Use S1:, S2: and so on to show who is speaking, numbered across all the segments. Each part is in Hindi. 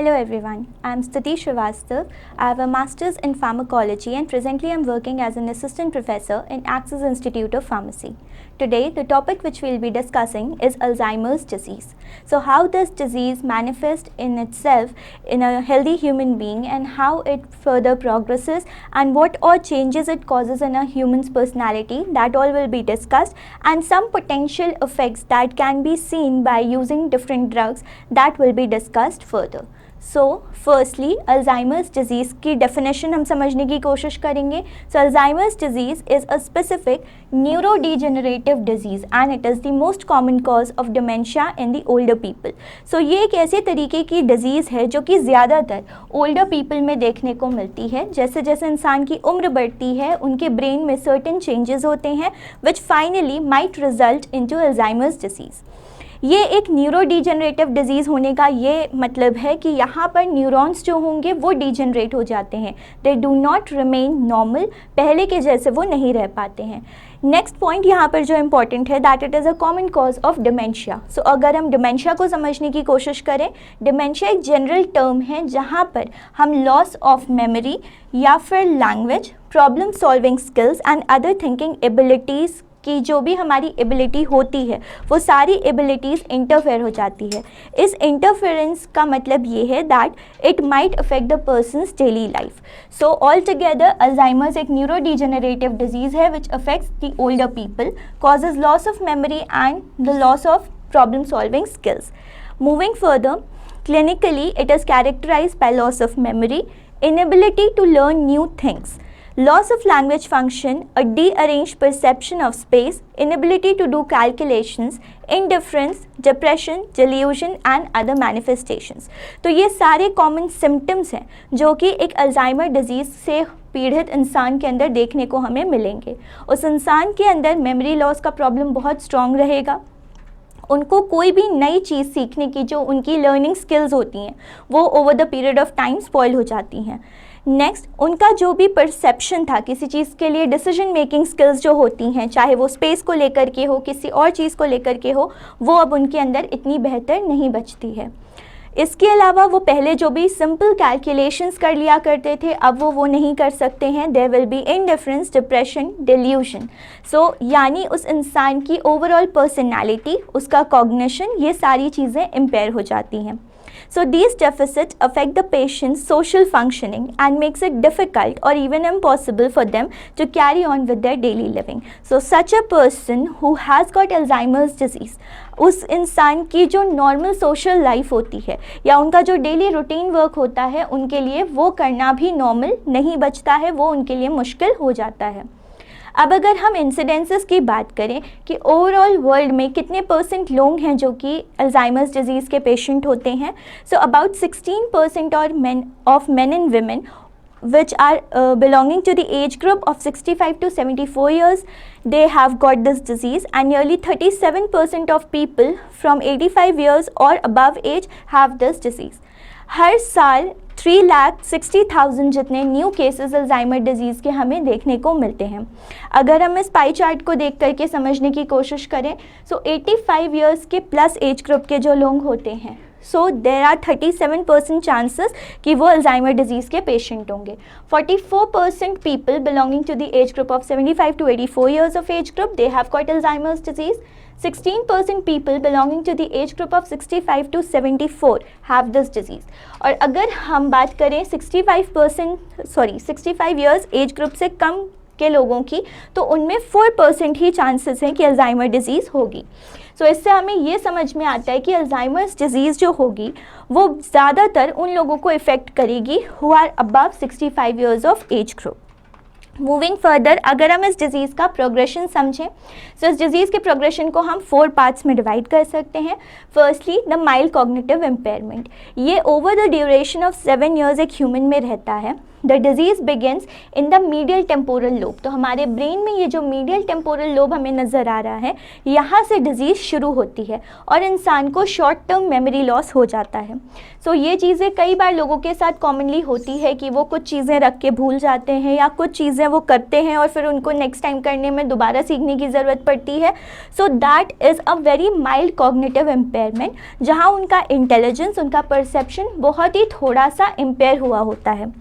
S1: Hello everyone, I am Stuti Srivastava. I have a master's in pharmacology and presently I am working as an assistant professor in Axis Institute of Pharmacy. Today the topic which we will be discussing is Alzheimer's disease. So how this disease manifests in itself in a healthy human being and how it further progresses and what all changes it causes in a human's personality, that all will be discussed, and some potential effects that can be seen by using different drugs, that will be discussed further. So firstly Alzheimer's disease की डेफिनेशन हम समझने की कोशिश करेंगे. So Alzheimer's disease is a specific neurodegenerative disease and it is the most common cause of dementia in the older people. So ये एक ऐसे तरीके की डिजीज़ है जो कि ज़्यादातर ओल्डर पीपल में देखने को मिलती है. जैसे जैसे इंसान की उम्र बढ़ती है उनके ब्रेन में सर्टेन चेंजेस होते हैं which finally might result into Alzheimer's disease. ये एक न्यूरोडीजेनरेटिव डिजीज़ होने का ये मतलब है कि यहाँ पर न्यूरॉन्स जो होंगे वो डीजेनरेट हो जाते हैं. दे डू नॉट रिमेन नॉर्मल, पहले के जैसे वो नहीं रह पाते हैं. नेक्स्ट पॉइंट यहाँ पर जो इम्पॉर्टेंट है that it is a common cause of dementia. So अगर हम डिमेंशिया को समझने की कोशिश करें, डिमेंशिया एक जनरल टर्म है जहाँ पर हम लॉस ऑफ मेमोरी या फिर language, problem solving skills and other thinking abilities कि जो भी हमारी एबिलिटी होती है वो सारी एबिलिटीज़ इंटरफेयर हो जाती है. इस इंटरफेरेंस का मतलब ये है that it might affect the persons daily life. So all together Alzheimer's एक न्यूरोडीजेनरेटिव डिजीज़ है which affects the older people, causes loss of memory and the loss of problem solving skills. Moving further, clinically it is characterized by loss of memory, inability to learn new things, loss of language function, a dearranged perception of space, inability to do calculations, indifference, depression, delusion and other manifestations. तो ये सारे कॉमन सिम्टम्स हैं जो कि एक अल्जाइमर डिजीज़ से पीड़ित इंसान के अंदर देखने को हमें मिलेंगे. उस इंसान के अंदर मेमोरी लॉस का प्रॉब्लम बहुत स्ट्रॉन्ग रहेगा. उनको कोई भी नई चीज़ सीखने की जो उनकी लर्निंग स्किल्स होती हैं वो over the period of time spoil हो जाती हैं. नेक्स्ट, उनका जो भी परसेप्शन था किसी चीज़ के लिए, डिसीजन मेकिंग स्किल्स जो होती हैं, चाहे वो स्पेस को लेकर के हो, किसी और चीज़ को लेकर के हो, वो अब उनके अंदर इतनी बेहतर नहीं बचती है. इसके अलावा वो पहले जो भी सिंपल कैलकुलेशंस कर लिया करते थे अब वो नहीं कर सकते हैं. There will be indifference, depression, delusion. So यानी उस इंसान की ओवरऑल पर्सनैलिटी, उसका कॉग्निशन, ये सारी चीज़ें इम्पेयर हो जाती हैं. So these deficits affect the patient's social functioning and makes it difficult or even impossible for them to carry on with their daily living. So such a person who has got Alzheimer's disease, उस इंसान की जो नॉर्मल सोशल लाइफ होती है या उनका जो डेली रूटीन वर्क होता है उनके लिए वो करना भी नॉर्मल नहीं बचता है, वो उनके लिए मुश्किल हो जाता है. अब अगर हम इंसिडेंसेस की बात करें कि ओवरऑल वर्ल्ड में कितने % लोग हैं जो कि अल्जाइमर्स डिजीज़ के पेशेंट होते हैं. So about 16% of men and women which are belonging to the age group of 65 to 74 years, they have got this disease, and nearly 37% of people from 85 years or above age have this disease. हर साल 3,60,000 जितने न्यू केसेस अल्जाइमर डिजीज़ के हमें देखने को मिलते हैं. अगर हम इस पाई चार्ट को देख करके समझने की कोशिश करें, सो 85 इयर्स के प्लस एज ग्रुप के जो लोग होते हैं, सो देर आर 37% चांसेस कि वो अल्जाइमर डिजीज़ के पेशेंट होंगे. 44% people belonging to the age group of 75 to 84 years of age group, they have got Alzheimer's disease. 16% people belonging to the age group of 65 to 74 have this disease. और अगर हम बात करें 65 years एज ग्रुप से कम के लोगों की, तो उनमें 4% ही चांसेस हैं कि अल्जाइमर डिजीज़ होगी. सो इससे हमें ये समझ में आता है कि अल्जाइमर्स डिजीज़ जो होगी वो ज़्यादातर उन लोगों को इफ़ेक्ट करेगी who are above 65 years of age group. Moving further, अगर हम इस डिज़ीज़ का प्रोग्रेशन समझें, तो इस डिज़ीज़ के प्रोग्रेशन को हम 4 पार्ट्स में डिवाइड कर सकते हैं. Firstly the mild cognitive impairment, ये over the duration of 7 years एक ह्यूमन में रहता है. The disease begins in the medial temporal lobe. तो हमारे ब्रेन में ये जो मीडियल टेम्पोरल लोब हमें नज़र आ रहा है, यहाँ से डिजीज़ शुरू होती है और इंसान को शॉर्ट टर्म मेमोरी लॉस हो जाता है। सो ये चीज़ें कई बार लोगों के साथ कॉमनली होती है कि वो कुछ चीज़ें रख के भूल जाते हैं या कुछ चीज़ें वो करते हैं और फिर उनको नेक्स्ट टाइम करने में दोबारा सीखने की ज़रूरत पड़ती है। So that is a very mild cognitive impairment, जहाँ उनका इंटेलिजेंस, उनका परसेप्शन बहुत ही थोड़ा सा इम्पेयर हुआ होता है।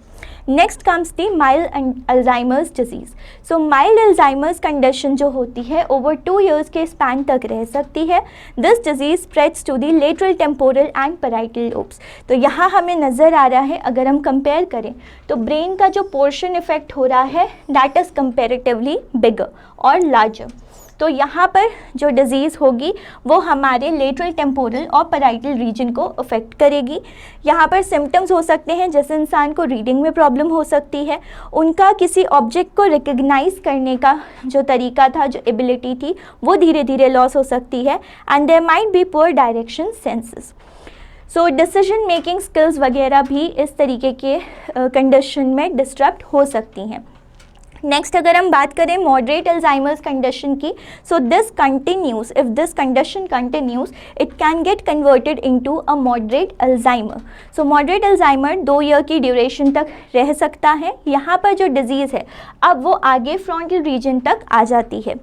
S1: Next comes the mild Alzheimer's disease. So mild Alzheimer's condition जो होती है ओवर 2 years के स्पैन तक रह सकती है। This disease spreads to the lateral temporal and parietal lobes. तो यहाँ हमें नज़र आ रहा है, अगर हम कंपेयर करें तो ब्रेन का जो पोर्शन इफेक्ट हो रहा है दैट इज़ कंपेरेटिवली बिगर और लार्जर। तो यहाँ पर जो डिज़ीज़ होगी वो हमारे लेटरल टेम्पोरल और पैराइटल रीजन को अफेक्ट करेगी। यहाँ पर सिम्टम्स हो सकते हैं, जैसे इंसान को रीडिंग में प्रॉब्लम हो सकती है, उनका किसी ऑब्जेक्ट को रिकग्नाइज करने का जो तरीका था, जो एबिलिटी थी, वो धीरे धीरे लॉस हो सकती है। And there might be poor direction senses. So decision making skills वगैरह भी इस तरीके के कंडीशन में डिस्टर्ब हो सकती हैं। नेक्स्ट अगर हम बात करें मॉडरेट अल्जाइमर्स कंडीशन की, so this continues, if this condition continues it can get converted into a moderate Alzheimer. So moderate Alzheimer 2 year की ड्यूरेशन तक रह सकता है। यहाँ पर जो डिजीज़ है अब वो आगे फ्रंटल रीजन तक आ जाती है।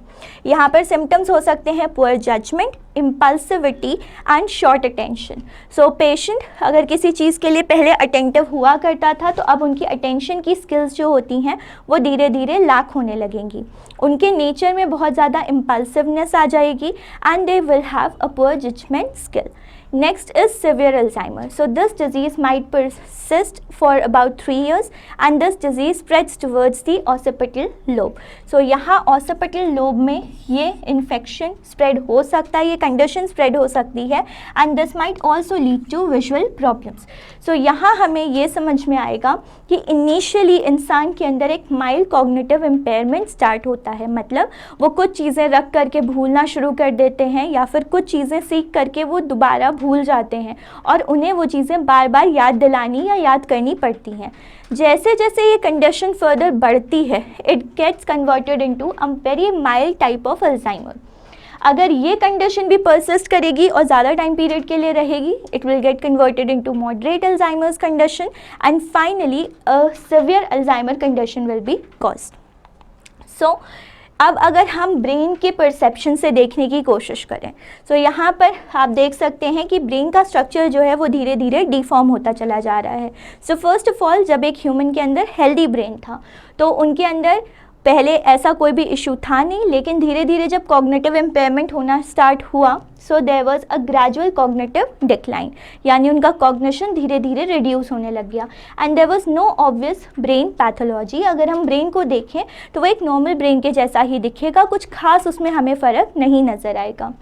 S1: यहाँ पर सिम्टम्स हो सकते हैं poor judgement, impulsivity and short attention. So patient अगर किसी चीज़ के लिए पहले अटेंटिव हुआ करता था तो अब उनकी अटेंशन की स्किल्स जो होती हैं वो धीरे धीरे लैक होने लगेंगी। उनके नेचर में बहुत ज़्यादा इम्पल्सिवनेस आ जाएगी and they will have a poor judgement skill. Next is severe Alzheimer. So this disease might persist for about 3 years and this disease spreads towards the occipital lobe. So यहाँ occipital lobe में ये infection spread हो सकता है, ये condition spread हो सकती है and this might also lead to visual problems. So यहाँ हमें ये समझ में आएगा कि initially इंसान के अंदर एक mild cognitive impairment start होता है, मतलब वो कुछ चीज़ें रख करके भूलना शुरू कर देते हैं या फिर कुछ चीज़ें सीख करके वो दोबारा भूल जाते हैं और उन्हें वो चीज़ें बार बार याद दिलानी या याद करनी पड़ती हैं। जैसे जैसे ये कंडीशन फर्दर बढ़ती है it gets converted into a very mild type of Alzheimer. अगर ये कंडीशन भी परसिस्ट करेगी और ज़्यादा टाइम पीरियड के लिए रहेगी, it will get converted into moderate Alzheimer's condition and finally a severe Alzheimer condition will be caused. So अब अगर हम ब्रेन के परसेप्शन से देखने की कोशिश करें, तो यहाँ पर आप देख सकते हैं कि ब्रेन का स्ट्रक्चर जो है वो धीरे धीरे डिफॉर्म होता चला जा रहा है। सो फर्स्ट ऑफ ऑल जब एक ह्यूमन के अंदर हेल्दी ब्रेन था तो उनके अंदर पहले ऐसा कोई भी इशू था नहीं, लेकिन धीरे धीरे जब कॉग्निटिव इम्पेयरमेंट होना स्टार्ट हुआ so there was a gradual cognitive decline, यानी उनका कॉग्निशन धीरे धीरे रिड्यूस होने लग गया and there was no obvious brain pathology. अगर हम ब्रेन को देखें तो वो एक नॉर्मल ब्रेन के जैसा ही दिखेगा, कुछ खास उसमें हमें फ़र्क नहीं नज़र आएगा।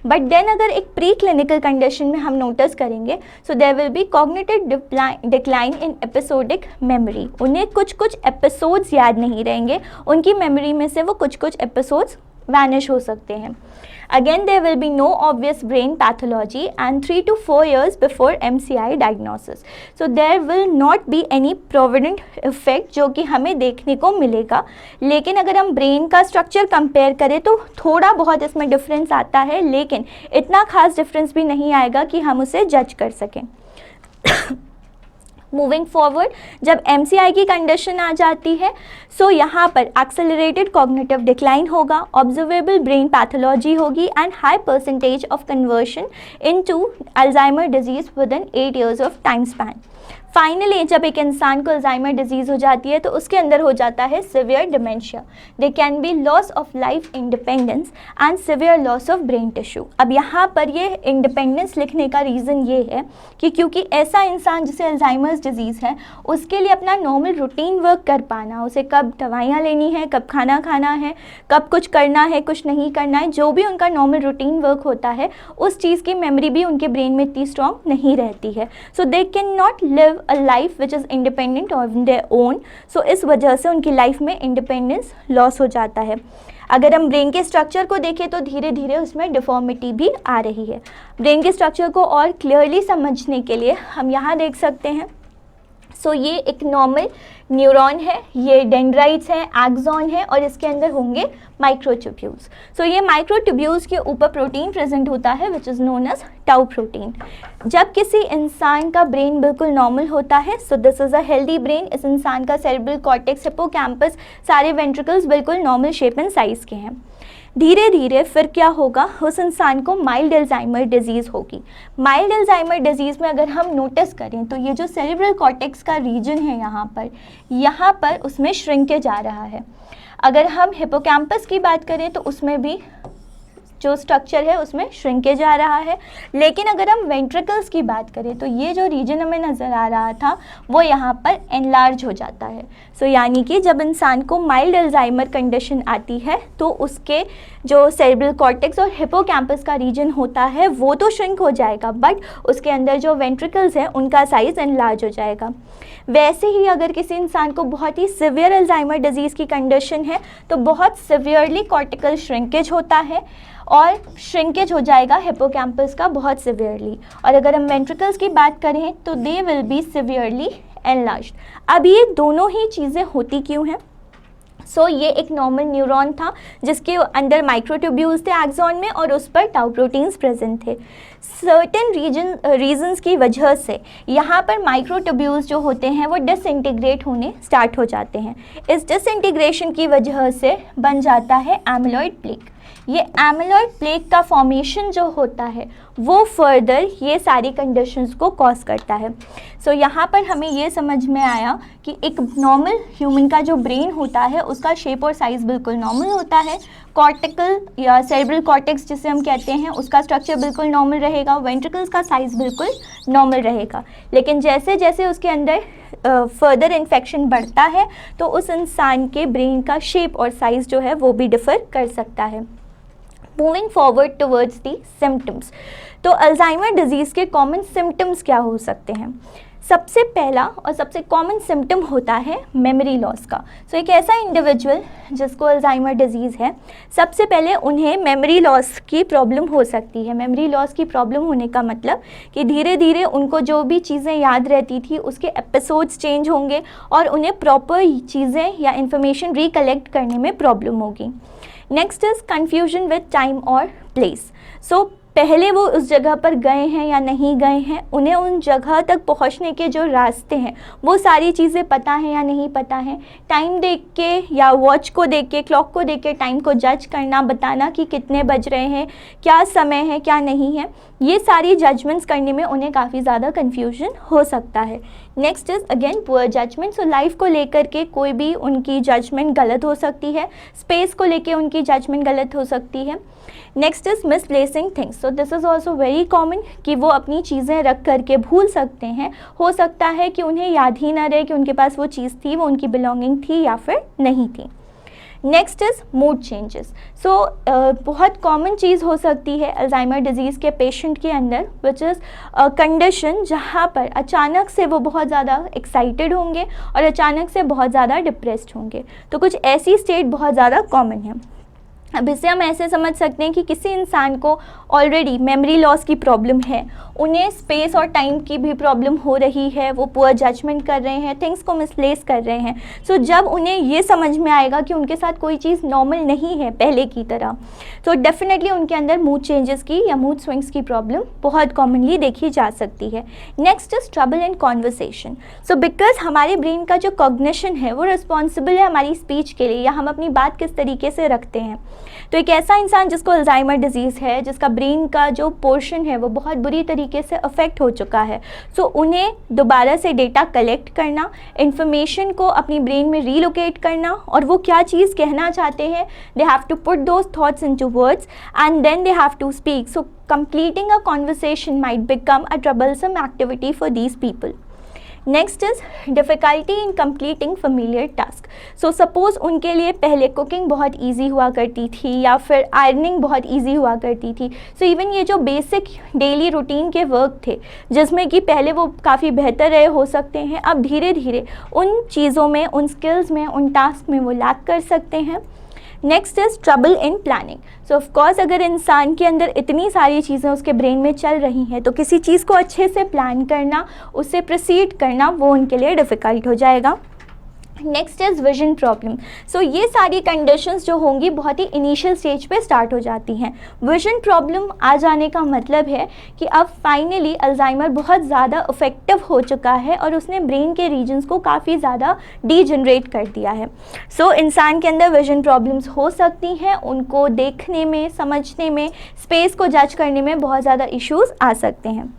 S1: बट देन अगर एक प्री क्लिनिकल कंडीशन में हम नोटिस करेंगे so there will be cognitive decline in episodic memory. उन्हें कुछ कुछ एपिसोड्स याद नहीं रहेंगे, उनकी मेमोरी में से वो कुछ कुछ एपिसोड्स वैनिश हो सकते हैं। Again, there will be no obvious brain pathology and 3 to 4 years before MCI diagnosis. So there will not be any provident effect जो कि हमें देखने को मिलेगा। लेकिन अगर हम ब्रेन का स्ट्रक्चर कंपेयर करें तो थोड़ा बहुत इसमें डिफरेंस आता है, लेकिन इतना खास डिफरेंस भी नहीं आएगा कि हम उसे जज कर सकें। मूविंग फॉरवर्ड जब MCI की कंडीशन आ जाती है सो यहाँ पर एक्सेलरेटेड कॉग्निटिव डिक्लाइन होगा, ऑब्जर्वेबल ब्रेन पैथोलॉजी होगी and high percentage of conversion into Alzheimer disease with in 8 years of time span. Finally जब एक इंसान को अल्जाइमर डिजीज़ हो जाती है तो उसके अंदर हो जाता है severe dementia. They can be loss of life independence and severe loss of brain tissue. अब यहाँ पर ये इंडिपेंडेंस लिखने का रीज़न ये है कि क्योंकि ऐसा इंसान जिसे अल्जाइमर्स डिजीज़ है उसके लिए अपना नॉर्मल रूटीन वर्क कर पाना, उसे कब दवाइयाँ लेनी है, कब खाना खाना है, कब कुछ करना है, कुछ नहीं करना है, जो भी उनका नॉर्मल रूटीन वर्क होता है उस चीज़ की मेमोरी भी उनके ब्रेन में इतनी स्ट्रॉन्ग नहीं रहती है। So they can not live a life which is independent of their own. So इस वजह से उनकी लाइफ में इंडिपेंडेंस लॉस हो जाता है। अगर हम ब्रेन के स्ट्रक्चर को देखें तो धीरे धीरे उसमें डिफॉर्मिटी भी आ रही है। ब्रेन के स्ट्रक्चर को और क्लियरली समझने के लिए हम यहाँ देख सकते हैं सो ये एक नॉर्मल न्यूरॉन है, ये डेंड्राइट्स हैं, एक्सॉन है और इसके अंदर होंगे माइक्रोट्यूब्यूल्स। सो ये माइक्रोट्यूब्यूल्स के ऊपर प्रोटीन प्रेजेंट होता है which is known as tau protein. जब किसी इंसान का ब्रेन बिल्कुल नॉर्मल होता है, so this is a healthy brain, इस इंसान का सेरेब्रल कॉर्टेक्स, हिप्पोकैम्पस, सारे वेंट्रिकल्स बिल्कुल नॉर्मल शेप एंड साइज़ के हैं। धीरे धीरे फिर क्या होगा, उस इंसान को माइल्ड अल्जाइमर डिजीज़ होगी। माइल्ड अल्जाइमर डिजीज़ में अगर हम नोटिस करें तो ये जो सेरेब्रल कॉर्टेक्स का रीजन है यहाँ पर उसमें श्रिंकेज आ रहा है। अगर हम हिप्पोकैम्पस की बात करें तो उसमें भी जो स्ट्रक्चर है उसमें श्रिंकेज आ रहा है। लेकिन अगर हम वेंट्रिकल्स की बात करें तो ये जो रीजन हमें नज़र आ रहा था वो यहाँ पर एनलार्ज हो जाता है। सो यानी कि जब इंसान को माइल्ड अल्जाइमर कंडीशन आती है तो उसके जो सेरेब्रल कॉर्टेक्स और हिप्पोकैम्पस का रीजन होता है वो तो श्रिंक हो जाएगा, बट उसके अंदर जो वेंट्रिकल्स हैं उनका साइज़ एनलार्ज हो जाएगा। वैसे ही अगर किसी इंसान को बहुत ही सिवियर अल्जाइमर डिजीज़ की कंडीशन है तो बहुत सिवियरली कॉर्टिकल श्रिंकेज होता है और श्रिंकेज हो जाएगा हिप्पोकैम्पस का बहुत सिवियरली। और अगर हम वेंट्रिकल्स की बात करें तो they will be severely enlarged. अब ये दोनों ही चीज़ें होती क्यों हैं? सो ये एक नॉर्मल न्यूरॉन था जिसके अंदर माइक्रोट्यूब्यूल्स थे एक्सॉन में और उस पर टाउ प्रोटीन्स प्रेजेंट थे। सर्टेन रीजंस की वजह से यहाँ पर माइक्रोट्यूब्यूल्स जो होते हैं वो डिसइंटीग्रेट होने स्टार्ट हो जाते हैं। इस डिसइंटीग्रेशन की वजह से बन जाता है एमिलॉइड प्लेक। ये एमिलॉइड प्लेक का फॉर्मेशन जो होता है वो फर्दर ये सारी कंडीशंस को कॉज करता है। सो यहाँ पर हमें ये समझ में आया कि एक नॉर्मल ह्यूमन का जो ब्रेन होता है उसका शेप और साइज़ बिल्कुल नॉर्मल होता है। कॉर्टिकल या सेरेब्रल कॉर्टेक्स जिसे हम कहते हैं उसका स्ट्रक्चर बिल्कुल नॉर्मल रहेगा, वेंट्रिकल्स का साइज़ बिल्कुल नॉर्मल रहेगा। लेकिन जैसे जैसे उसके अंदर फर्दर इन्फेक्शन बढ़ता है तो उस इंसान के ब्रेन का शेप और साइज़ जो है वो भी डिफ़र कर सकता है। Moving forward towards the symptoms, तो अल्जाइमर डिजीज़ के कॉमन सिम्टम्स क्या हो सकते हैं? सबसे पहला और सबसे कॉमन सिम्टम होता है मेमोरी लॉस का। सो एक ऐसा इंडिविजुअल जिसको अल्जाइमर डिजीज़ है, सबसे पहले उन्हें मेमोरी लॉस की प्रॉब्लम हो सकती है। मेमोरी लॉस की प्रॉब्लम होने का मतलब कि धीरे धीरे उनको जो भी चीज़ें याद रहती थी उसके एपिसोड्स चेंज होंगे और उन्हें प्रॉपर चीज़ें या इन्फॉर्मेशन रिकलेक्ट करने में प्रॉब्लम होगी। Next is confusion with time और प्लेस। सो पहले वो उस जगह पर गए हैं या नहीं गए हैं, उन्हें उन जगह तक पहुंचने के जो रास्ते हैं वो सारी चीज़ें पता हैं या नहीं पता हैं। टाइम देख के या वॉच को देख के, क्लॉक को देख के टाइम को जज करना, बताना कि कितने बज रहे हैं, क्या समय है, क्या नहीं है, ये सारी जजमेंट्स करने में उन्हें काफ़ी ज़्यादा कन्फ्यूजन हो सकता है। Next is again poor judgement. So life को लेकर के कोई भी उनकी जजमेंट गलत हो सकती है, स्पेस को लेके उनकी जजमेंट गलत हो सकती है। Next is misplacing things. So this is also very common कि वो अपनी चीज़ें रख करके भूल सकते हैं। हो सकता है कि उन्हें याद ही ना रहे कि उनके पास वो चीज़ थी, वो उनकी बिलोंगिंग थी या फिर नहीं थी। Next is mood changes. So बहुत कॉमन चीज़ हो सकती है अल्जाइमर डिजीज़ के पेशेंट के अंदर, विच इज़ कंडीशन जहाँ पर अचानक से वो बहुत ज़्यादा एक्साइटेड होंगे और अचानक से बहुत ज़्यादा डिप्रेस्ड होंगे। तो कुछ ऐसी स्टेट बहुत ज़्यादा कॉमन है। अब इससे हम ऐसे समझ सकते हैं कि किसी इंसान को ऑलरेडी मेमोरी लॉस की प्रॉब्लम है, उन्हें स्पेस और टाइम की भी प्रॉब्लम हो रही है, वो पुअर जजमेंट कर रहे हैं, थिंग्स को मिसप्लेस कर रहे हैं। सो जब उन्हें ये समझ में आएगा कि उनके साथ कोई चीज़ नॉर्मल नहीं है पहले की तरह, तो डेफिनेटली उनके अंदर मूड चेंजेस की या मूड स्विंग्स की प्रॉब्लम बहुत कॉमनली देखी जा सकती है। Next is trouble in conversation. So because हमारे ब्रेन का जो कॉग्निशन है वो रिस्पॉन्सिबल है हमारी स्पीच के लिए, या हम अपनी बात किस तरीके से रखते हैं। तो एक ऐसा इंसान जिसको अल्जाइमर डिजीज़ है, जिसका ब्रेन का जो पोर्शन है वो बहुत बुरी तरीके से अफेक्ट हो चुका है, सो उन्हें दोबारा से डेटा कलेक्ट करना, इंफॉर्मेशन को अपनी ब्रेन में रीलोकेट करना, और वो क्या चीज़ कहना चाहते हैं, they have to put those thoughts into words and then they have to speak. So completing a conversation might become a troublesome activity for these people. Next is difficulty in completing familiar task. So suppose उनके लिए पहले कुकिंग बहुत ईजी हुआ करती थी या फिर आयरनिंग बहुत ईजी हुआ करती थी। सो इवन ये जो बेसिक डेली रूटीन के वर्क थे जिसमें कि पहले वो काफ़ी बेहतर रहे हो सकते हैं, अब धीरे धीरे उन चीज़ों में, उन स्किल्स में, उन टास्क में वो लैक कर सकते हैं। Next is trouble in planning. So of course अगर इंसान के अंदर इतनी सारी चीज़ें उसके ब्रेन में चल रही हैं तो किसी चीज़ को अच्छे से प्लान करना, उससे प्रोसीड करना वो उनके लिए डिफ़िकल्ट हो जाएगा। Next is vision problem. So ये सारी कंडीशंस जो होंगी बहुत ही इनिशियल स्टेज पे स्टार्ट हो जाती हैं। विजन प्रॉब्लम आ जाने का मतलब है कि अब फाइनली अल्जाइमर बहुत ज़्यादा इफेक्टिव हो चुका है और उसने ब्रेन के रीजन्स को काफ़ी ज़्यादा डीजनरेट कर दिया है। सो इंसान के अंदर विजन प्रॉब्लम्स हो सकती हैं, उनको देखने में, समझने में, स्पेस को जज करने में बहुत ज़्यादा इश्यूज़ आ सकते हैं।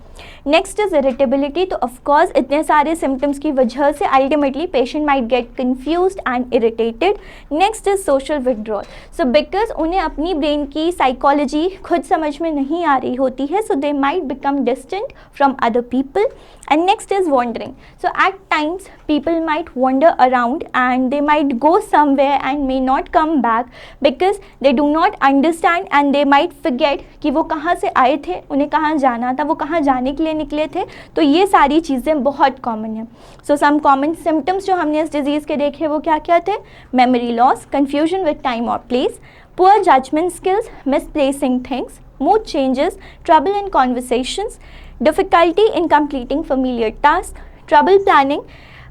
S1: Next is irritability. तो ऑफकोर्स इतने सारे सिम्टम्स की वजह से ultimately patient might get confused and irritated. Next is social withdrawal. So because उन्हें अपनी ब्रेन की साइकोलॉजी खुद समझ में नहीं आ रही होती है, so they might become distant from other people. And next is wandering. So at times people might wander around and they might go somewhere and may not come back because they do not understand and they might forget कि वो कहाँ से आए थे, उन्हें कहाँ जाना था, वो कहाँ जाने के लिए निकले थे। तो ये सारी चीज़ें बहुत कॉमन हैं। सो सम कॉमन सिम्टम्स जो हमने इस डिजीज़ के देखे वो क्या क्या थे? Memory loss, confusion with time और place, poor judgement skills, misplacing things, mood changes, trouble in conversations, difficulty in completing familiar tasks, trouble planning,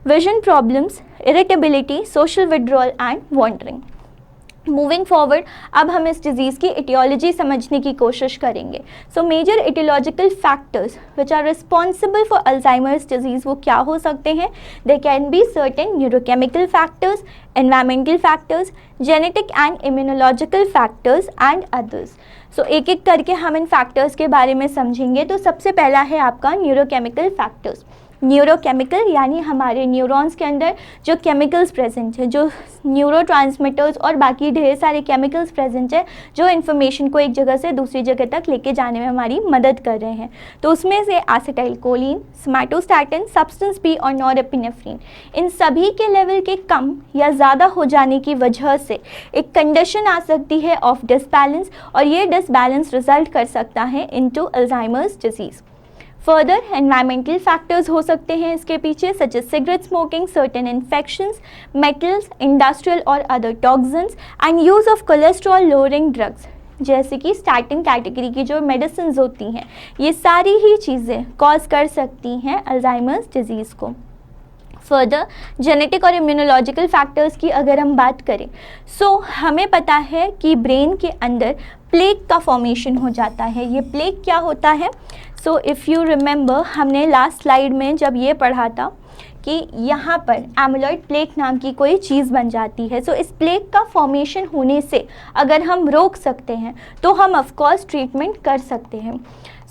S1: vision problems, irritability, social withdrawal and wandering. Moving forward अब हम इस डिज़ीज़ की इटियोलॉजी समझने की कोशिश करेंगे। So major etiological factors which are responsible for Alzheimer's disease वो क्या हो सकते हैं? They can be certain neurochemical factors, environmental factors, genetic and immunological factors and others. So एक एक करके हम इन फैक्टर्स के बारे में समझेंगे। तो सबसे पहला है आपका न्यूरोकेमिकल फैक्टर्स। न्यूरोकेमिकल यानी हमारे न्यूरॉन्स के अंदर जो केमिकल्स प्रेजेंट है, जो न्यूरोट्रांसमीटर्स और बाकी ढेर सारे केमिकल्स प्रेजेंट है जो इन्फॉर्मेशन को एक जगह से दूसरी जगह तक लेके जाने में हमारी मदद कर रहे हैं। तो उसमें से एसिटाइलकोलिन, सोमैटोस्टैटिन, सब्सटेंस बी और नॉरएपिनेफ्रिन, इन सभी के लेवल के कम या ज़्यादा हो जाने की वजह से एक कंडीशन आ सकती है ऑफ डिसबैलेंस और ये डिसबैलेंस रिजल्ट कर सकता है into Alzheimer's disease. Further environmental factors हो सकते हैं इसके पीछे, such as cigarette smoking, certain infections, metals, industrial और other toxins and use of cholesterol lowering drugs जैसे कि स्टैटिन कैटेगरी की जो मेडिसिन होती हैं, ये सारी ही चीज़ें कॉज कर सकती हैं अल्जाइमर्स डिजीज़ को। फर्दर जेनेटिक और इम्यूनोलॉजिकल फैक्टर्स की अगर हम बात करें, सो हमें पता है कि ब्रेन के अंदर प्लेक का फॉर्मेशन हो जाता है। ये प्लेक क्या होता है? सो इफ़ यू रिमेंबर, हमने लास्ट स्लाइड में जब ये पढ़ा था कि यहाँ पर एमिलॉइड प्लेक नाम की कोई चीज़ बन जाती है। सो इस प्लेक का फॉर्मेशन होने से अगर हम रोक सकते हैं तो हम ऑफकोर्स ट्रीटमेंट कर सकते हैं।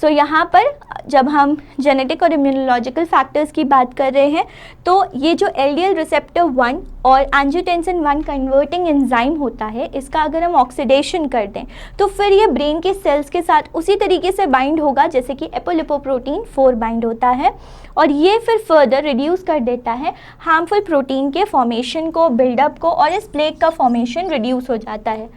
S1: सो यहाँ पर जब हम जेनेटिक और इम्यूनोलॉजिकल फैक्टर्स की बात कर रहे हैं तो ये जो LDL रिसेप्टर 1 और एंजियोटेंसिन 1 कन्वर्टिंग एंजाइम होता है, इसका अगर हम ऑक्सीडेशन कर दें तो फिर ये ब्रेन के सेल्स के साथ उसी तरीके से बाइंड होगा जैसे कि एपोलिपोप्रोटीन 4 बाइंड होता है और ये फिर फर्दर रिड्यूस कर देता है हार्मफुल प्रोटीन के फॉर्मेशन को, बिल्डअप को, और इस प्लेक का फॉर्मेशन रिड्यूस हो जाता है।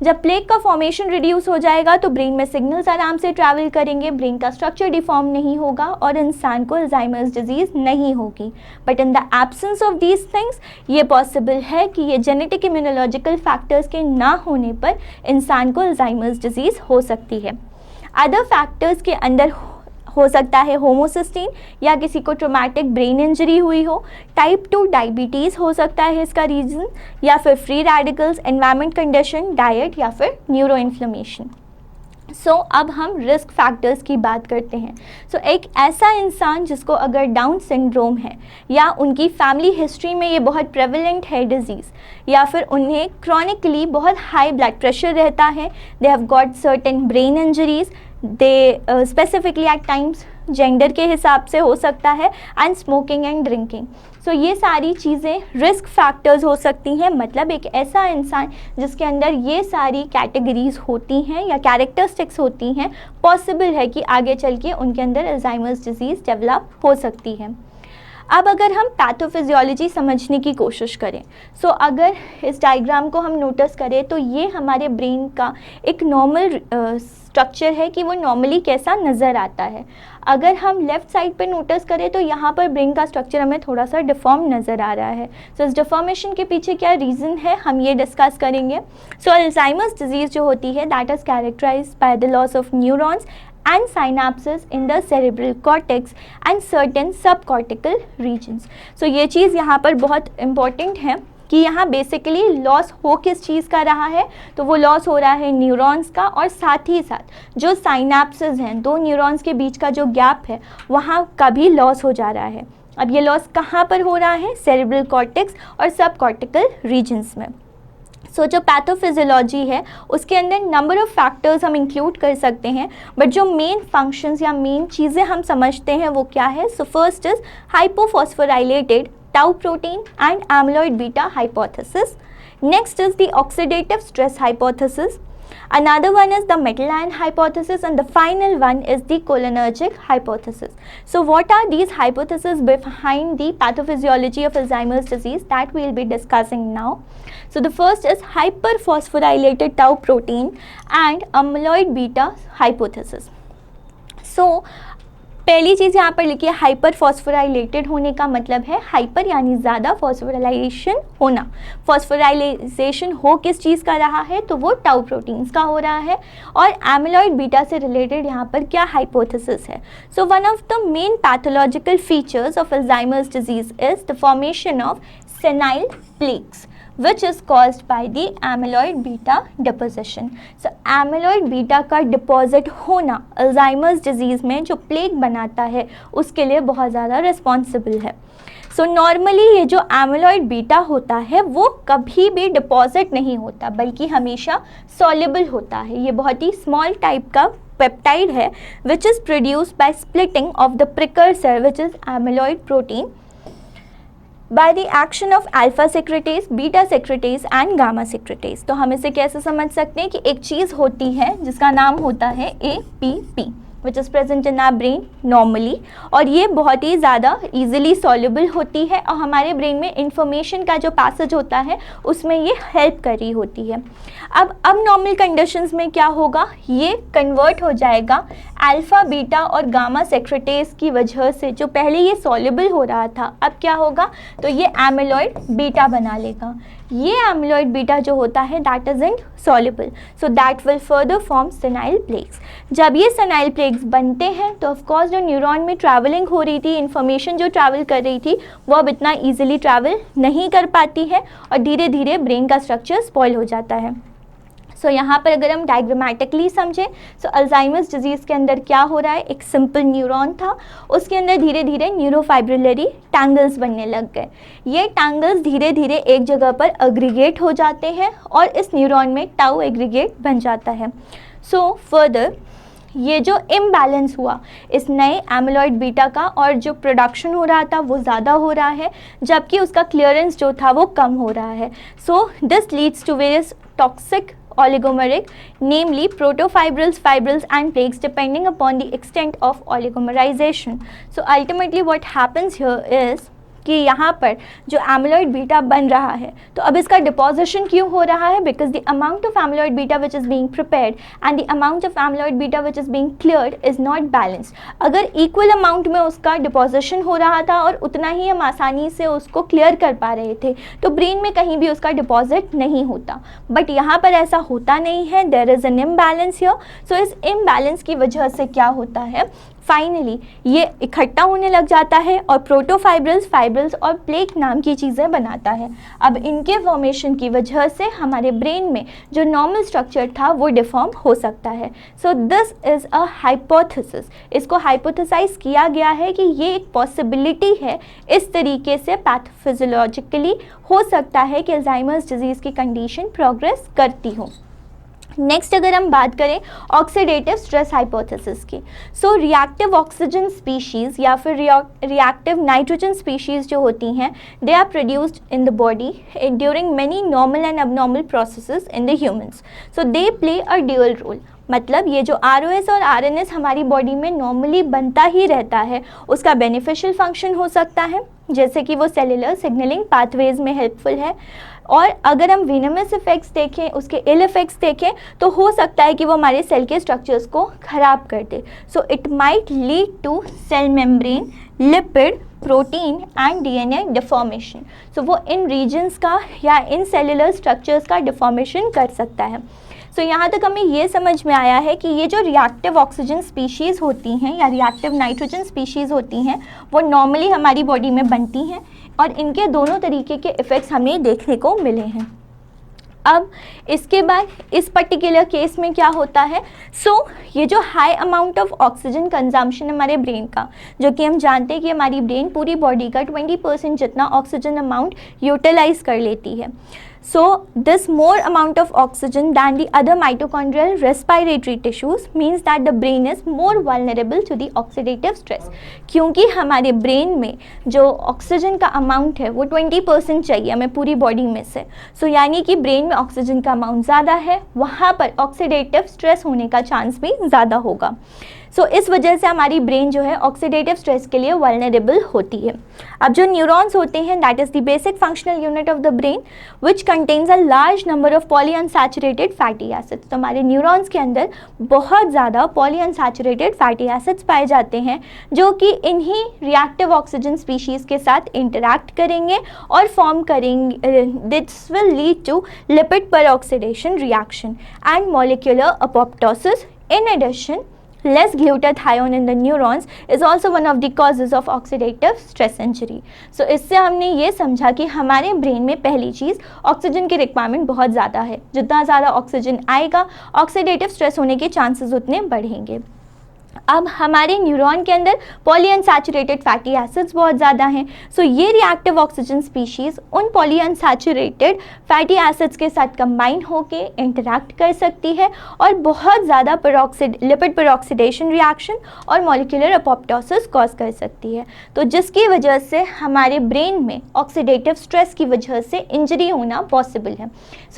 S1: जब प्लेक का फॉर्मेशन रिड्यूस हो जाएगा तो ब्रेन में सिग्नल्स आराम से ट्रैवल करेंगे, ब्रेन का स्ट्रक्चर डिफॉर्म नहीं होगा और इंसान को अल्जाइमर्स डिजीज़ नहीं होगी। But in the absence of these things ये पॉसिबल है कि ये जेनेटिक इम्यूनोलॉजिकल फैक्टर्स के ना होने पर इंसान को अल्जाइमर्स डिजीज़ हो सकती है। अदर फैक्टर्स के अंदर हो सकता है होमोसिस्टीन या किसी को ट्रोमैटिक ब्रेन इंजरी हुई हो, टाइप 2 डायबिटीज़ हो सकता है इसका रीज़न, या फिर free radicals, environment condition, diet या फिर न्यूरो इन्फ्लेमेशन। सो अब हम रिस्क फैक्टर्स की बात करते हैं। एक ऐसा इंसान जिसको अगर डाउन सिंड्रोम है या उनकी फैमिली हिस्ट्री में ये बहुत प्रेवलेंट है डिजीज़, या फिर उन्हें क्रॉनिकली बहुत हाई ब्लड प्रेशर रहता है, they have got certain brain injuries, they specifically at times gender के हिसाब से हो सकता है, and smoking and drinking. So ये सारी चीज़ें रिस्क फैक्टर्स हो सकती हैं। मतलब एक ऐसा इंसान जिसके अंदर ये सारी कैटेगरीज होती हैं या कैरेक्टरिस्टिक्स होती हैं, पॉसिबल है कि आगे चल के उनके अंदर अल्जाइमर्स डिजीज़ डेवलप हो सकती है। अब अगर हम पैथोफिजियोलॉजी समझने की कोशिश करें, अगर इस डायग्राम को हम नोटिस करें तो ये हमारे ब्रेन का एक नॉर्मल स्ट्रक्चर है कि वो नॉर्मली कैसा नज़र आता है। अगर हम लेफ़्ट साइड पे नोटिस करें तो यहाँ पर ब्रेन का स्ट्रक्चर हमें थोड़ा सा डिफॉर्म नज़र आ रहा है। इस डिफॉर्मेशन के पीछे क्या रीज़न है, हम ये डिस्कस करेंगे। अल्जाइमर्स डिजीज़ जो होती है that is characterised by the loss of neurons and synapses in the cerebral cortex and certain subcortical regions. ये चीज़ यहाँ पर बहुत इम्पॉर्टेंट है कि यहाँ बेसिकली लॉस हो किस चीज़ का रहा है, तो वो लॉस हो रहा है न्यूरॉन्स का, और साथ ही साथ जो साइनाप्सेस हैं, दो न्यूरॉन्स के बीच का जो गैप है वहाँ का भी लॉस हो जा रहा है। अब ये लॉस कहाँ पर हो रहा है, सेरेब्रल कॉर्टेक्स और सब कॉर्टिकल रीजन्स में। जो पैथोफिजियोलॉजी है उसके अंदर नंबर ऑफ़ फैक्टर्स हम इंक्लूड कर सकते हैं, बट जो मेन फंक्शंस या मेन चीज़ें हम समझते हैं वो क्या है। First is hypophosphorylated tau protein and amyloid beta hypothesis. Next is the oxidative stress hypothesis. Another one is the metal ion hypothesis, and the final one is the cholinergic hypothesis. So what are these hypotheses behind the pathophysiology of Alzheimer's disease that we will be discussing now? So the first is hyperphosphorylated tau protein and amyloid beta hypothesis. So पहली चीज़ यहाँ पर लिखिए, हाइपर फॉस्फोराइलेटेड होने का मतलब है हाइपर यानी ज़्यादा, फॉस्फोराइलेशन होना। फॉस्फोराइलेशन हो किस चीज़ का रहा है, तो वो टाउ प्रोटीन्स का हो रहा है। और एमिलॉइड बीटा से रिलेटेड यहाँ पर क्या हाइपोथेसिस है। One of the main pathological features of Alzheimer's disease is the formation of senile plaques which is caused by the amyloid beta deposition. So amyloid beta का डिपॉजिट होना अल्जाइमर्स डिजीज़ में जो प्लेग बनाता है उसके लिए बहुत ज़्यादा रिस्पॉन्सिबल है। नॉर्मली ये जो एमिलॉइड बीटा होता है वो कभी भी डिपॉजिट नहीं होता बल्कि हमेशा सॉल्युबल होता है। ये बहुत ही स्मॉल टाइप का पेप्टाइड है which is produced by splitting of the precursor which is amyloid protein by the action of alpha secretase, beta secretase and gamma secretase. तो हम इसे कैसे समझ सकते हैं कि एक चीज़ होती है जिसका नाम होता है APP which is present in our brain normally, और ये बहुत ही ज़्यादा easily soluble होती है और हमारे ब्रेन में इंफॉर्मेशन का जो पैसेज होता है उसमें ये हेल्प कर रही होती है। अब नॉर्मल कंडीशंस में क्या होगा, ये कन्वर्ट हो जाएगा अल्फ़ा बीटा और गामा सेक्रेटेज की वजह से। जो पहले ये सॉल्युबल हो रहा था अब क्या होगा, तो ये एमिलॉइड बीटा बना लेगा। ये एमिलॉइड बीटा जो होता है that is insoluble, so that will further form senile plaques. जब ये सेनाइल प्लेक्स बनते हैं तो ऑफकोर्स जो न्यूरॉन में ट्रैवलिंग हो रही थी, इन्फॉर्मेशन जो ट्रैवल कर रही थी वो अब इतना ईजिली ट्रैवल नहीं कर पाती है और धीरे धीरे ब्रेन का स्ट्रक्चर स्पॉइल हो जाता है। यहाँ पर अगर हम डायग्रामेटिकली समझें अल्जाइमर्स डिजीज़ के अंदर क्या हो रहा है, एक सिंपल न्यूरॉन था, उसके अंदर धीरे धीरे न्यूरोफाइब्रिलरी टैंगल्स बनने लग गए। ये टैंगल्स धीरे धीरे एक जगह पर एग्रीगेट हो जाते हैं और इस न्यूरॉन में टाउ एग्रीगेट बन जाता है। फर्दर ये जो इम्बैलेंस हुआ इस नए एमिलॉइड बीटा का और जो प्रोडक्शन हो रहा था वो ज़्यादा हो रहा है जबकि उसका क्लियरेंस जो था वो कम हो रहा है। This leads to various toxic oligomeric, namely protofibrils, fibrils and plaques depending upon the extent of oligomerization. So ultimately what happens here is कि यहाँ पर जो एमिलॉइड बीटा बन रहा है तो अब इसका डिपोजिशन क्यों हो रहा है, because the amount of amyloid beta which is being prepared and the amount of amyloid beta which is being cleared is not balanced. अगर इक्वल अमाउंट में उसका डिपोजिशन हो रहा था और उतना ही हम आसानी से उसको क्लियर कर पा रहे थे तो ब्रेन में कहीं भी उसका डिपॉजिट नहीं होता, बट यहाँ पर ऐसा होता नहीं है, there is an imbalance here. इस इम्बैलेंस की वजह से क्या होता है, फाइनली ये इकट्ठा होने लग जाता है और प्रोटोफाइब्रिल्स, फाइब्रिल्स और प्लेक नाम की चीज़ें बनाता है। अब इनके फॉर्मेशन की वजह से हमारे ब्रेन में जो नॉर्मल स्ट्रक्चर था वो डिफॉर्म हो सकता है। दिस इज़ अ हाइपोथेसिस, इसको हाइपोथेसाइज किया गया है कि ये एक पॉसिबिलिटी है, इस तरीके से पैथोफिजियोलॉजिकली हो सकता है कि अल्जाइमर्स डिजीज़ की कंडीशन प्रोग्रेस करती हो। नेक्स्ट अगर हम बात करें ऑक्सीडेटिव स्ट्रेस हाइपोथेसिस की, रिएक्टिव ऑक्सीजन स्पीशीज़ या फिर रिएक्टिव नाइट्रोजन स्पीशीज़ जो होती हैं they are produced in the body during many normal and abnormal processes in the humans. They play a dual role, मतलब ये जो ROS और RNS हमारी बॉडी में नॉर्मली बनता ही रहता है उसका बेनिफिशियल फंक्शन हो सकता है जैसे कि वो सेलुलर सिग्नलिंग पाथवेज में हेल्पफुल है। और अगर हम वेनमस इफेक्ट्स देखें, उसके इल इफेक्ट्स देखें, तो हो सकता है कि वो हमारे सेल के स्ट्रक्चर्स को ख़राब कर दे। So it might lead to cell membrane, lipid, protein and DNA deformation. So वो इन रीजन्स का या इन सेलुलर स्ट्रक्चर्स का डिफॉर्मेशन कर सकता है। सो यहाँ तक हमें ये समझ में आया है कि ये जो रिएक्टिव ऑक्सीजन स्पीशीज़ होती हैं या रिएक्टिव नाइट्रोजन स्पीशीज़ होती हैं, वो नॉर्मली हमारी बॉडी में बनती हैं और इनके दोनों तरीके के इफ़ेक्ट्स हमें देखने को मिले हैं। अब इसके बाद इस पर्टिकुलर केस में क्या होता है, ये जो high amount of oxygen consumption हमारे ब्रेन का, जो कि हम जानते हैं कि हमारी ब्रेन पूरी बॉडी का 20% जितना ऑक्सीजन अमाउंट यूटिलाइज कर लेती है। So this more amount of oxygen than the other mitochondrial respiratory tissues means that the brain is more vulnerable to the oxidative stress। क्योंकि हमारे ब्रेन में जो ऑक्सीजन का अमाउंट है वो 20% चाहिए हमें पूरी बॉडी में से। यानी कि ब्रेन में ऑक्सीजन का अमाउंट ज़्यादा है, वहाँ पर ऑक्सीडेटिव स्ट्रेस होने का चांस भी ज़्यादा होगा। इस वजह से हमारी ब्रेन जो है ऑक्सीडेटिव स्ट्रेस के लिए वल्नरेबल होती है। अब जो न्यूरॉन्स होते हैं, that is the basic functional unit of the brain which contains a large number of polyunsaturated fatty acids. तो हमारे न्यूरॉन्स के अंदर बहुत ज़्यादा पॉलीअनसैचुरेटेड फैटी एसिड्स पाए जाते हैं, जो कि इन्हीं रिएक्टिव ऑक्सीजन स्पीशीज़ के साथ इंटरैक्ट करेंगे और फॉर्म करेंगे। This will lead to lipid peroxidation reaction and molecular apoptosis. In addition, less glutathione in the neurons is also one of the causes of oxidative stress injury। इससे हमने ये समझा कि हमारे ब्रेन में पहली चीज़ ऑक्सीजन की रिक्वायरमेंट बहुत ज़्यादा है। जितना ज़्यादा ऑक्सीजन आएगा, ऑक्सीडेटिव स्ट्रेस होने के चांसेस उतने बढ़ेंगे। अब हमारे न्यूरॉन के अंदर पॉलीअनसैचुरेटेड फैटी एसिड्स बहुत ज़्यादा हैं। ये रिएक्टिव ऑक्सीजन स्पीशीज़ उन पॉलीअनसैचुरेटेड फैटी एसिड्स के साथ कंबाइन होके इंटरैक्ट कर सकती है और बहुत ज़्यादा लिपिड पेरोक्सिडेशन रिएक्शन और मॉलिक्यूलर अपोप्टोसिस कॉज कर सकती है। जिसकी वजह से हमारे ब्रेन में ऑक्सीडेटिव स्ट्रेस की वजह से इंजरी होना पॉसिबल है।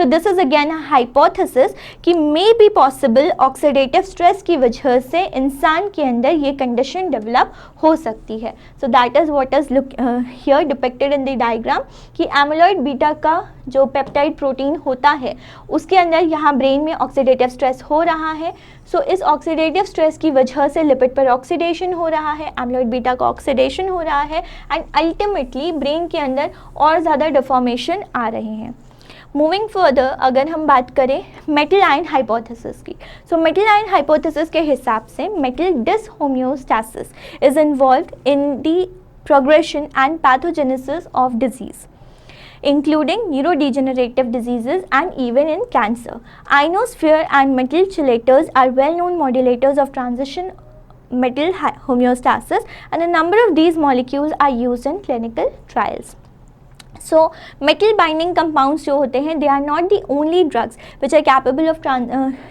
S1: This is again a hypothesis कि may be possible oxidative stress की वजह से इंसान के अंदर ये कंडीशन डेवलप हो सकती है। That is what is here depicted in the diagram कि एमिलॉइड बीटा का जो पेप्टाइड प्रोटीन होता है, उसके अंदर यहाँ ब्रेन में ऑक्सीडेटिव स्ट्रेस हो रहा है। इस ऑक्सीडेटिव स्ट्रेस की वजह से लिपिड पर ऑक्सीडेशन हो रहा है, एमिलॉइड बीटा का ऑक्सीडेशन हो रहा है एंड अल्टीमेटली ब्रेन के अंदर और ज़्यादा डिफॉर्मेशन आ रहे हैं। मूविंग फर्दर, अगर हम बात करें मेटल आयन हाइपोथेसिस की, मेटल आयन हाइपोथेसिस के हिसाब से metal dyshomeostasis is involve in the progression and pathogenesis of disease including neurodegenerative diseases and even in cancer. Ionosphere and metal chelators are well-known modulators of transition metal homeostasis, and a number of these molecules are used in clinical trials. Metal binding compounds जो होते हैं, they are not the only drugs which are capable of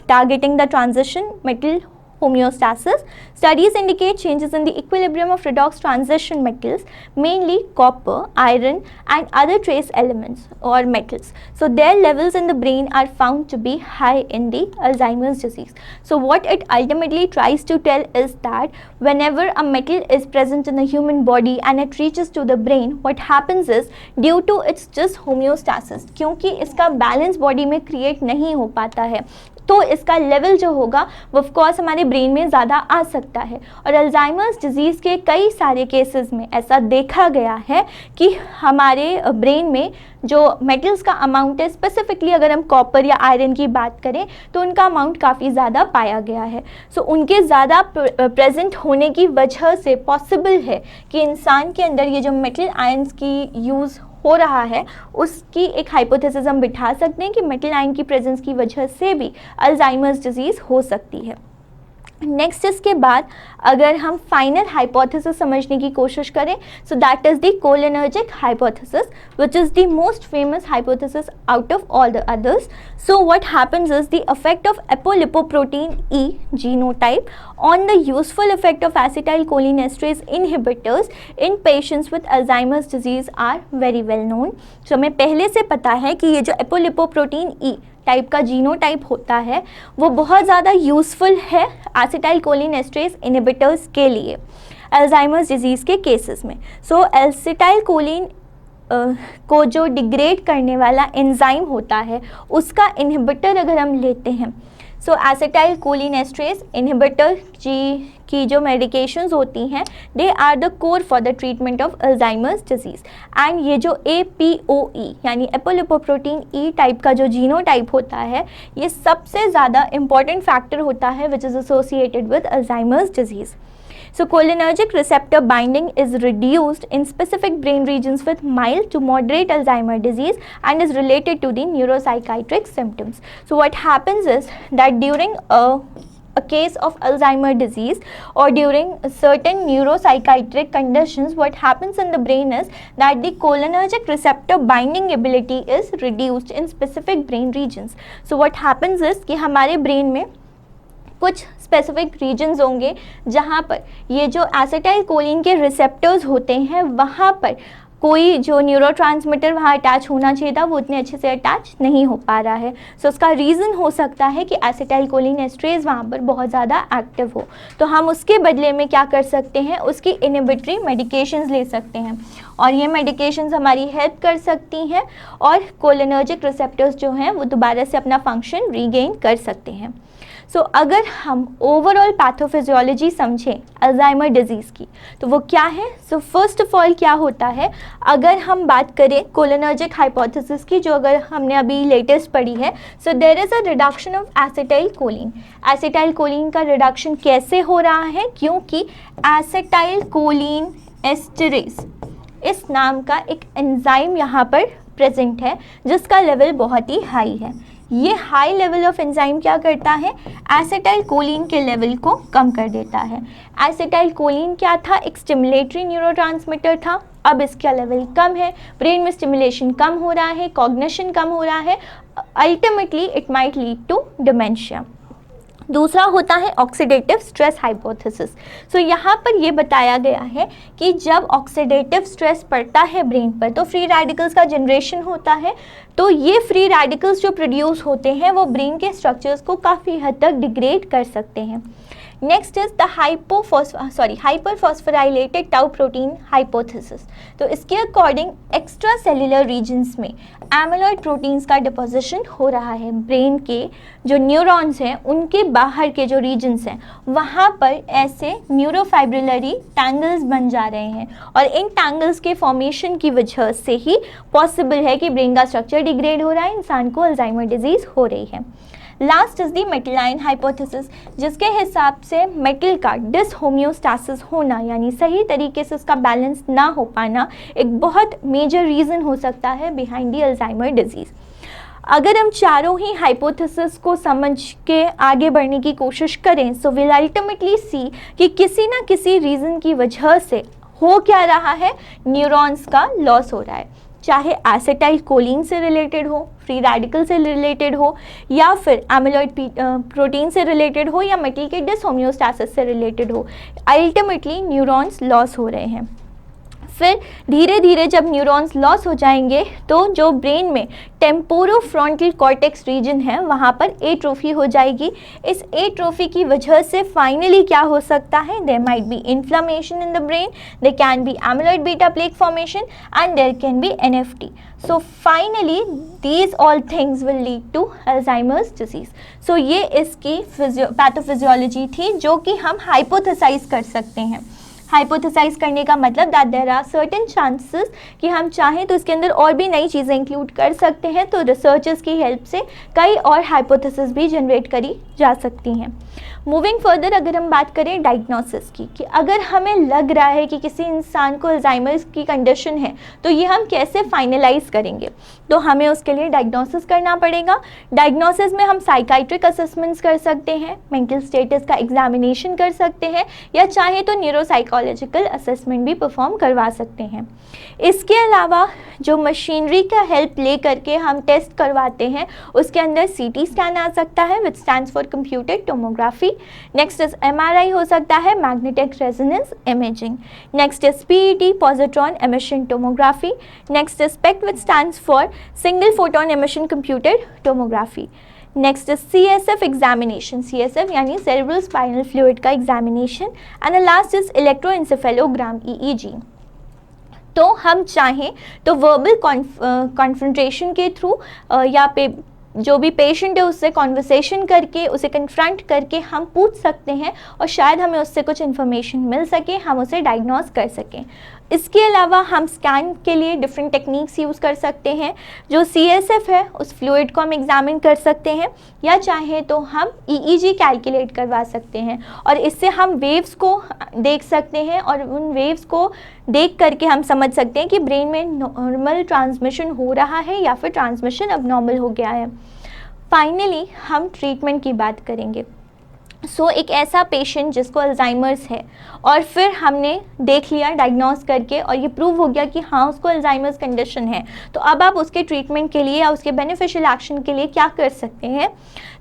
S1: targeting the transition metal homeostasis. Studies indicate changes in the equilibrium of redox transition metals, mainly copper, iron and other trace elements or metals. Their levels in the brain are found to be high in the Alzheimer's disease. What it ultimately tries to tell is that whenever a metal is present in the human body and it reaches to the brain, what happens is due to its just homeostasis, क्योंकि इसका बैलेंस बॉडी में क्रिएट नहीं हो पाता है, तो इसका लेवल जो होगा वो ऑफकोर्स हमारे ब्रेन में ज़्यादा आ सकता है। और अल्जाइमर्स डिजीज़ के कई सारे केसेस में ऐसा देखा गया है कि हमारे ब्रेन में जो मेटल्स का अमाउंट है, स्पेसिफिकली अगर हम कॉपर या आयरन की बात करें तो उनका अमाउंट काफ़ी ज़्यादा पाया गया है। उनके ज़्यादा प्रेजेंट होने की वजह से पॉसिबल है कि इंसान के अंदर ये जो मेटल आयन्स की यूज़ हो रहा है, उसकी एक हाइपोथेसिस हम बिठा सकते हैं कि मेटल आयन की प्रेजेंस की वजह से भी अल्जाइमर्स डिजीज़ हो सकती है। नेक्स्ट इसके बाद अगर हम फाइनल हाइपोथेसिस समझने की कोशिश करें, that is the cholinergic hypothesis which is the most famous hypothesis out of all the others. What happens is the effect of apolipoprotein E genotype on the useful effect of acetylcholinesterase inhibitors in patients with Alzheimer's disease are very well known। हमें पहले से पता है कि ये जो एपोलिपोप्रोटीन ई टाइप का जीनोटाइप होता है वो बहुत ज़्यादा यूज़फुल है एसिटाइलकोलिनेस्ट्रेज इनहिबिटर्स के लिए। अल्जाइमर्स डिजीज़ के केसेस में। सो एसिटाइल कोलिन को जो डिग्रेड करने वाला एंजाइम होता है उसका इनहिबिटर अगर हम लेते हैं, सो एसिटाइल कोलिनेस्ट्रेज इनहिबिटर की जो मेडिकेशंस होती हैं they are the core for the treatment of Alzheimer's disease. And ये जो APOE यानी एपोलिपोप्रोटीन E टाइप का जो जीनोटाइप होता है, ये सबसे ज़्यादा इम्पॉर्टेंट फैक्टर होता है which is associated with Alzheimer's disease. So cholinergic receptor binding is reduced in specific brain regions with mild to moderate Alzheimer's disease and is related to the neuropsychiatric symptoms. So what happens is that during a case of Alzheimer's disease or during certain neuropsychiatric conditions, what happens in the brain is that the cholinergic receptor binding ability is reduced in specific brain regions. So what happens is कि हमारे brain में कुछ स्पेसिफिक रीजन्स होंगे जहाँ पर ये जो एसिटाइल कोलिन के रिसेप्टर्स होते हैं वहाँ पर कोई जो न्यूरोट्रांसमीटर वहाँ अटैच होना चाहिए था वो उतने अच्छे से अटैच नहीं हो पा रहा है। सो उसका रीज़न हो सकता है कि एसिटाइल कोलिनेस्ट्रेज वहाँ पर बहुत ज़्यादा एक्टिव हो, तो हम उसके बदले में क्या कर सकते हैं, उसकी इनहिबिटरी मेडिकेशंस ले सकते हैं और ये मेडिकेशंस हमारी हेल्प कर सकती हैं और कोलिनर्जिक रिसेप्टर्स जो हैं वो दोबारा से अपना फंक्शन रीगेन कर सकते हैं। सो अगर हम ओवरऑल पैथोफिजियोलॉजी समझें अल्जाइमर डिजीज़ की तो वो क्या है। सो फर्स्ट ऑफ ऑल क्या होता है, अगर हम बात करें कोलिनर्जिक हाइपोथेसिस की जो अगर हमने अभी लेटेस्ट पढ़ी है, so there is a reduction of acetylcholine. Acetylcholine का रिडक्शन कैसे हो रहा है, क्योंकि एसिटाइल कोलिन एस्टरेज इस नाम का एक एंजाइम यहाँ पर प्रेजेंट है जिसका लेवल बहुत ही हाई है। ये हाई लेवल ऑफ एंजाइम क्या करता है, एसिटाइल कोलिन के लेवल को कम कर देता है। एसिटाइल कोलिन क्या था, एक स्टिमुलेटरी न्यूरोट्रांसमीटर था, अब इसका लेवल कम है, ब्रेन में स्टिमुलेशन कम हो रहा है, कॉग्निशन कम हो रहा है, ultimately it might lead to dementia. दूसरा होता है ऑक्सीडेटिव स्ट्रेस हाइपोथेसिस। सो यहाँ पर ये बताया गया है कि जब ऑक्सीडेटिव स्ट्रेस पड़ता है ब्रेन पर तो फ्री रेडिकल्स का जनरेशन होता है, तो ये फ्री रेडिकल्स जो प्रोड्यूस होते हैं वो ब्रेन के स्ट्रक्चर्स को काफ़ी हद तक डिग्रेड कर सकते हैं। Next is the hyperphosphorylated tau protein hypothesis. तो इसके अकॉर्डिंग एक्स्ट्रा सेल्युलर रीजन्स में एमिलॉइड प्रोटीन्स का डिपोजिशन हो रहा है। ब्रेन के जो न्यूरॉन्स हैं उनके बाहर के जो रीजन्स हैं वहाँ पर ऐसे न्यूरोफाइब्रिलरी टैंगल्स बन जा रहे हैं और इन टैंगल्स के फॉर्मेशन की वजह से ही पॉसिबल है कि ब्रेन का स्ट्रक्चर डिग्रेड हो रहा है, इंसान को अल्जाइमर डिजीज़ हो रही है। Last is the metal ion hypothesis, जिसके हिसाब से मेटल का डिसहोमियोस्टासिस होना यानी सही तरीके से उसका बैलेंस ना हो पाना एक बहुत मेजर रीज़न हो सकता है बिहाइंड दी अल्जाइमर डिजीज़। अगर हम चारों ही हाइपोथेसिस को समझ के आगे बढ़ने की कोशिश करें सो विल अल्टीमेटली सी कि किसी ना किसी रीज़न की वजह से हो क्या रहा है, न्यूरॉन्स का लॉस हो रहा है, चाहे एसिटाइल कोलिन से रिलेटेड हो, फ्री रेडिकल से रिलेटेड हो, या फिर एमिलॉइड प्रोटीन से रिलेटेड हो, या मेटल के डिसहोमियोस्टासिस से रिलेटेड हो। अल्टीमेटली न्यूरॉन्स लॉस हो रहे हैं। फिर धीरे धीरे जब न्यूरॉन्स लॉस हो जाएंगे तो जो ब्रेन में टेम्पोरोफ्रंटल कॉर्टेक्स रीजन है वहाँ पर एट्रोफी हो जाएगी। इस एट्रोफी की वजह से फाइनली क्या हो सकता है, there might be inflammation in the brain, there can be amyloid beta plaque formation and there can be NFT. So finally these all things will lead to Alzheimer's disease. So ये इसकी पैथोफिजियोलॉजी थी जो कि हम हाइपोथेसाइज कर सकते हैं। हाइपोथेसाइज करने का मतलब that there are certain chances कि हम चाहें तो इसके अंदर और भी नई चीज़ें इंक्लूड कर सकते हैं, तो रिसर्चर्स की हेल्प से कई और हाइपोथेसिस भी जनरेट करी जा सकती हैं। मूविंग फर्दर अगर हम बात करें डायग्नोसिस की, कि अगर हमें लग रहा है कि किसी इंसान को अल्जाइमर्स की कंडीशन है तो ये हम कैसे फाइनलाइज करेंगे, तो हमें उसके लिए डायग्नोसिस करना पड़ेगा। डायग्नोसिस में हम साइकाइट्रिक असेसमेंट्स कर सकते हैं, मेंटल स्टेटस का एग्जामिनेशन कर सकते हैं, या चाहे तो न्यूरोसाइकोलॉजिकल असेसमेंट भी परफॉर्म करवा सकते हैं। इसके अलावा जो मशीनरी का हेल्प ले करके हम टेस्ट करवाते हैं उसके अंदर CT स्कैन आ सकता है which stands for computed tomography. Next is MRI हो सकता है, magnetic resonance imaging. Next is PET positron emission tomography. Next is SPECT which stands for single photon emission computed tomography. Next CSF examination, CSF यानी सेरेब्रल स्पाइनल फ्लूइड का examination, and the last is electroencephalogram EEG। तो हम चाहें तो वर्बल कॉन्फ्रंटेशन के थ्रू या जो भी पेशेंट है उससे कॉन्वर्सेशन करके, उसे कन्फ्रंट करके हम पूछ सकते हैं और शायद हमें उससे कुछ इन्फॉर्मेशन मिल सके, हम उसे डायग्नोस कर सकें। इसके अलावा हम स्कैन के लिए डिफरेंट टेक्निक्स यूज़ कर सकते हैं। जो CSF है उस फ्लूइड को हम एग्जामिन कर सकते हैं, या चाहे तो हम EEG कैलकुलेट करवा सकते हैं और इससे हम वेव्स को देख सकते हैं और उन वेव्स को देख करके हम समझ सकते हैं कि ब्रेन में नॉर्मल ट्रांसमिशन हो रहा है या फिर ट्रांसमिशन अबनॉर्मल हो गया है। फाइनली हम ट्रीटमेंट की बात करेंगे। एक ऐसा पेशेंट जिसको अल्जाइमर्स है और फिर हमने देख लिया डायग्नोस करके और ये प्रूव हो गया कि हाँ उसको अल्जाइमर्स कंडीशन है, तो अब आप उसके ट्रीटमेंट के लिए या उसके बेनिफिशियल एक्शन के लिए क्या कर सकते हैं।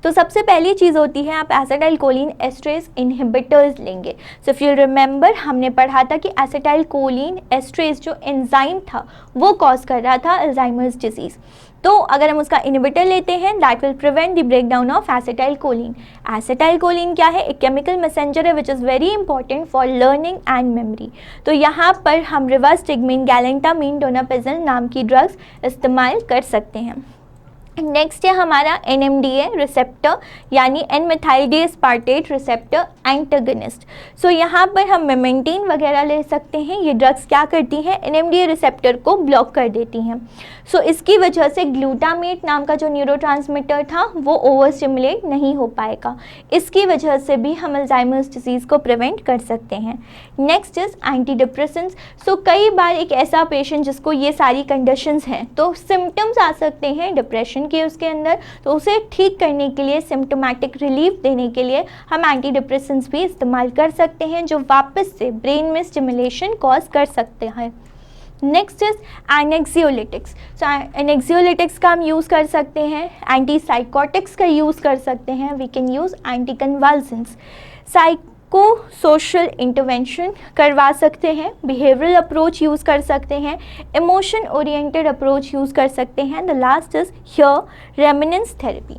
S1: तो सबसे पहली चीज़ होती है आप एसिटाइलकोलिन एस्ट्रेज इनहिबिटर्स लेंगे। सो इफ यू रिमेंबर हमने पढ़ा था कि एसिटाइलकोलिन एस्ट्रेज जो एंजाइम था वो कॉज कर रहा था अल्जाइमर्स डिजीज़। तो अगर हम उसका इनहिबिटर लेते हैं that will prevent the breakdown of acetylcholine. Acetylcholine क्या है? एक केमिकल मैसेंजर है which is very important for learning and memory. तो यहाँ पर हम रिवर्सटिगमिन, गैलेंटामिन, डोनापेजिल नाम की ड्रग्स इस्तेमाल कर सकते हैं। नेक्स्ट है हमारा NMDA रिसेप्टर यानी N methyl D aspartate receptor antagonist. So यहाँ पर हम मेमेंटीन वगैरह ले सकते हैं। ये ड्रग्स क्या करती हैं? NMDA रिसेप्टर को ब्लॉक कर देती हैं। सो इसकी वजह से ग्लूटामेट नाम का जो न्यूरोट्रांसमीटर था वो ओवर स्टिमुलेट नहीं हो पाएगा। इसकी वजह से भी हम अल्जाइमर्स डिजीज़ को प्रिवेंट कर सकते हैं। Next is antidepressants. So कई बार एक ऐसा पेशेंट जिसको ये सारी कंडीशंस हैं तो सिम्टम्स आ सकते हैं डिप्रेशन के उसके अंदर, तो उसे ठीक करने के लिए, सिम्टोमेटिक रिलीफ देने के लिए हम एंटी डिप्रेसेंट्स भी इस्तेमाल कर सकते हैं जो वापस से ब्रेन में स्टिमुलेशन कॉज कर सकते हैं। Next is एनेक्सियोलिटिक्स। सो एनेक्सियोलिटिक्स का हम यूज़ कर सकते हैं, एंटी साइकोटिक्स का यूज़ कर सकते हैं, वी कैन यूज़ एंटी कन्वल्सेंट्स, को सोशल इंटरवेंशन करवा सकते हैं, बिहेवियरल अप्रोच यूज़ कर सकते हैं, इमोशन ओरिएंटेड अप्रोच यूज़ कर सकते हैं। The last is here remnants therapy.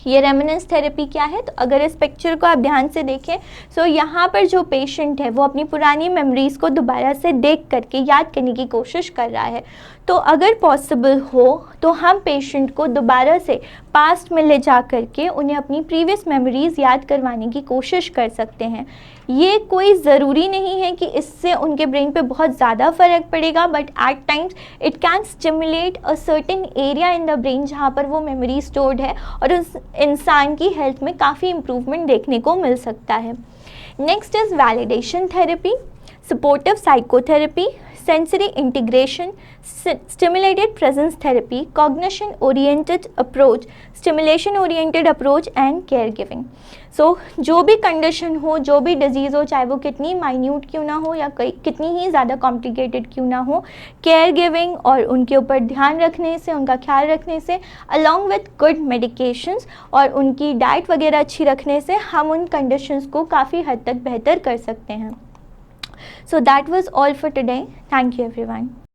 S1: ये रेमिनेंस थेरेपी क्या है? तो अगर इस पिक्चर को आप ध्यान से देखें सो यहाँ पर जो पेशेंट है वो अपनी पुरानी मेमोरीज़ को दोबारा से देख करके याद करने की कोशिश कर रहा है। तो अगर पॉसिबल हो तो हम पेशेंट को दोबारा से पास्ट में ले जा करके उन्हें अपनी प्रीवियस मेमोरीज़ याद करवाने की कोशिश कर सकते हैं। ये कोई ज़रूरी नहीं है कि इससे उनके ब्रेन पे बहुत ज़्यादा फ़र्क पड़ेगा, but at times it can stimulate a certain area in the brain जहाँ पर वो मेमोरी स्टोर्ड है और उस इंसान की हेल्थ में काफ़ी इम्प्रूवमेंट देखने को मिल सकता है। Next is validation therapy, supportive psychotherapy, sensory integration, stimulated presence therapy, cognition oriented approach, stimulation oriented approach and caregiving. जो भी कंडीशन हो, जो भी डिजीज़ हो, चाहे वो कितनी माइन्यूट क्यों ना हो या कितनी ही ज़्यादा कॉम्प्लिकेटेड क्यों ना हो, केयर गिविंग और उनके ऊपर ध्यान रखने से, उनका ख्याल रखने से, अलॉन्ग विथ गुड मेडिकेशंस और उनकी डाइट वगैरह अच्छी रखने से हम उन कंडीशंस को काफ़ी हद तक बेहतर कर सकते हैं। So that was all for today. Thank you everyone.